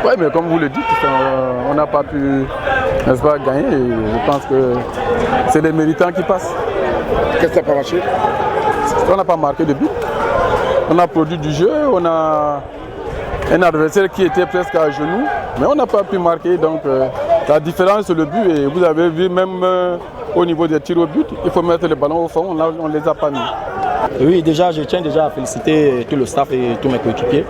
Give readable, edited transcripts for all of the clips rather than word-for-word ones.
Oui, mais comme vous le dites, on n'a pas pu, n'est-ce pas, gagner. Et je pense que c'est les méritants qui passent. Qu'est-ce qui n'a pas marché? On n'a pas marqué de but. On a produit du jeu, on a un adversaire qui était presque à genoux, mais on n'a pas pu marquer. Donc la différence, c'est le but. Et vous avez vu, même au niveau des tirs au but, il faut mettre le ballon au fond, on ne les a pas mis. Oui, déjà, je tiens déjà à féliciter tout le staff et tous mes coéquipiers.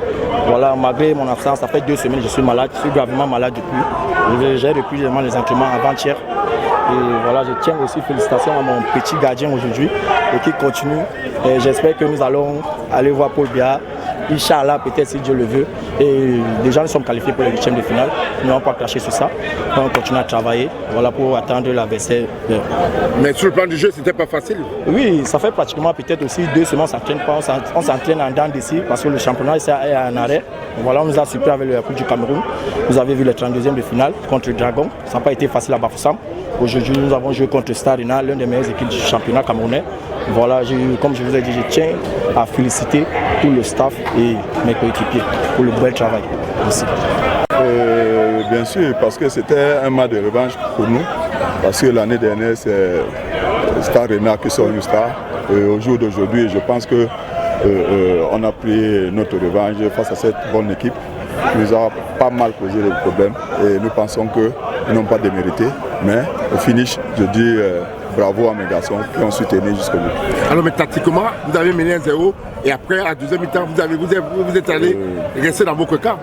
Voilà, malgré mon absence, ça fait 2 semaines que je suis malade, je suis gravement malade depuis. J'ai repris les entraînements avant-hier. Et voilà, je tiens aussi félicitations à mon petit gardien aujourd'hui et qui continue. J'espère que nous allons aller voir Paul Biya. Inch'Allah, peut-être si Dieu le veut. Et déjà, nous sommes qualifiés pour les 8e de finale. Nous n'allons pas cracher sur ça. On va continuer à travailler voilà, pour attendre l'adversaire. Mais sur le plan du jeu, c'était pas facile. Oui, ça fait pratiquement peut-être aussi 2 semaines, on s'entraîne pas. On s'entraîne en dents d'ici parce que le championnat est en arrêt. Voilà, on nous a surpris avec la Coupe du Cameroun. Vous avez vu le 32e de finale contre le Dragon. Ça n'a pas été facile à Bafoussam. Aujourd'hui, nous avons joué contre Starina, l'une des meilleures équipes du championnat camerounais. Voilà, comme je vous ai dit, je tiens à féliciter tout le staff et mes coéquipiers pour le bel travail. Merci. Bien sûr, parce que c'était un match de revanche pour nous. Parce que l'année dernière, c'est Starina qui sont une star. Au jour d'aujourd'hui, je pense qu'on a pris notre revanche face à cette bonne équipe qui nous a pas mal posé des problèmes. Et nous pensons qu'ils n'ont pas démérité. Mais au finish, je dis bravo à mes garçons qui ont soutenu jusqu'au bout. Alors, mais tactiquement, vous avez mené 1-0 et après, à 2e mi-temps, vous êtes allé rester dans votre camp.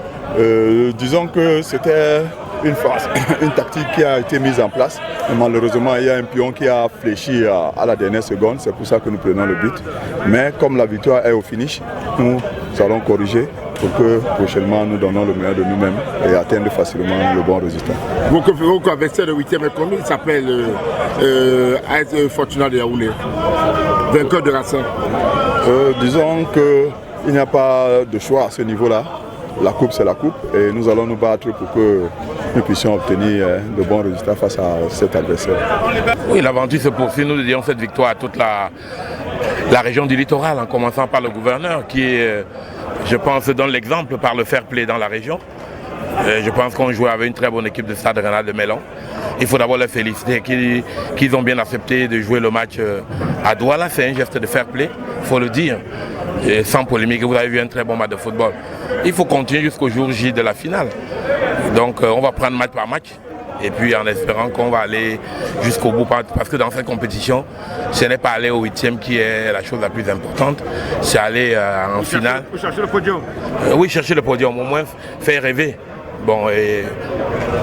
Disons que c'était une tactique qui a été mise en place. Et malheureusement, il y a un pion qui a fléchi à la dernière seconde. C'est pour ça que nous prenons le but. Mais comme la victoire est au finish, nous allons corriger pour que prochainement nous donnons le meilleur de nous-mêmes et atteindre facilement le bon résultat. Votre adversaire de 8e, comment il s'appelle AS Fortuna de Yaoundé, vainqueur de Racing? Disons qu'il n'y a pas de choix à ce niveau-là. La coupe, c'est la coupe et nous allons nous battre pour que nous puissions obtenir de bons résultats face à cet adversaire. Oui, l'aventure se poursuit. Nous dédions cette victoire à toute la région du littoral, en commençant par le gouverneur qui, je pense, donne l'exemple par le fair play dans la région. Je pense qu'on joue avec une très bonne équipe de Stade Rennais de Mélan. Il faut d'abord les féliciter qu'ils ont bien accepté de jouer le match à Douala. C'est un geste de fair play, il faut le dire. Et sans polémique, vous avez vu un très bon match de football. Il faut continuer jusqu'au jour J de la finale. Donc on va prendre match par match. Et puis en espérant qu'on va aller jusqu'au bout. Parce que dans cette compétition, ce n'est pas aller au 8e qui est la chose la plus importante. C'est aller en finale. Vous cherchez le podium? Oui, chercher le podium, au moins faire rêver. Bon, et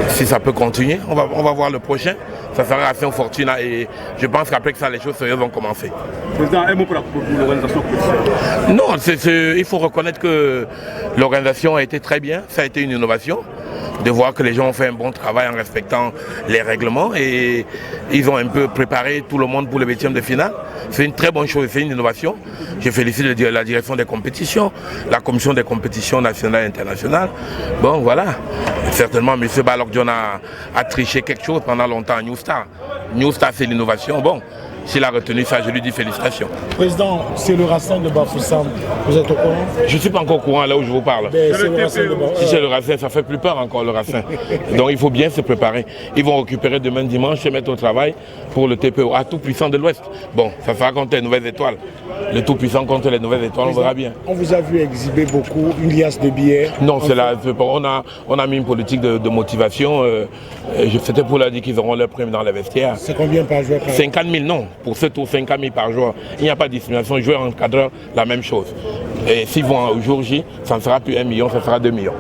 si ça peut continuer, on va voir le prochain. Ça sera Racing Fortuna et je pense qu'après que ça, les choses sérieuses vont commencer. Président, un mot pour l'organisation? Non, il faut reconnaître que l'organisation a été très bien, ça a été une innovation. De voir que les gens ont fait un bon travail en respectant les règlements et ils ont un peu préparé tout le monde pour le 8e de finale. C'est une très bonne chose, c'est une innovation. Je félicite la direction des compétitions, la commission des compétitions nationales et internationales. Bon, voilà. Certainement, M. Balok John a triché quelque chose pendant longtemps à New Star. New Star, c'est l'innovation. Bon, s'il a retenu ça, je lui dis félicitations. Président, c'est le Racing de Bafoussam. Vous êtes au courant? Je ne suis pas encore au courant là où je vous parle. Si c'est le Racing, ça fait plus peur encore le Racing. Donc il faut bien se préparer. Ils vont récupérer demain dimanche, se mettre au travail pour le TPO, à tout puissant de l'Ouest. Bon, ça sera contre les Nouvelles Étoiles. Le tout puissant contre les Nouvelles Étoiles, on verra bien. On vous a vu exhiber beaucoup, une liasse de billets. Non, c'est là. On a mis une politique de motivation. C'était pour leur dire qu'ils auront leur prime dans les vestiaires. C'est combien par joueur? 50 000, non. Pour ce tour, 50 000 par joueur. Il n'y a pas de discrimination. Joueur encadreur, la même chose. Et s'ils vont au jour J, ça ne sera plus 1 million, ça sera 2 millions.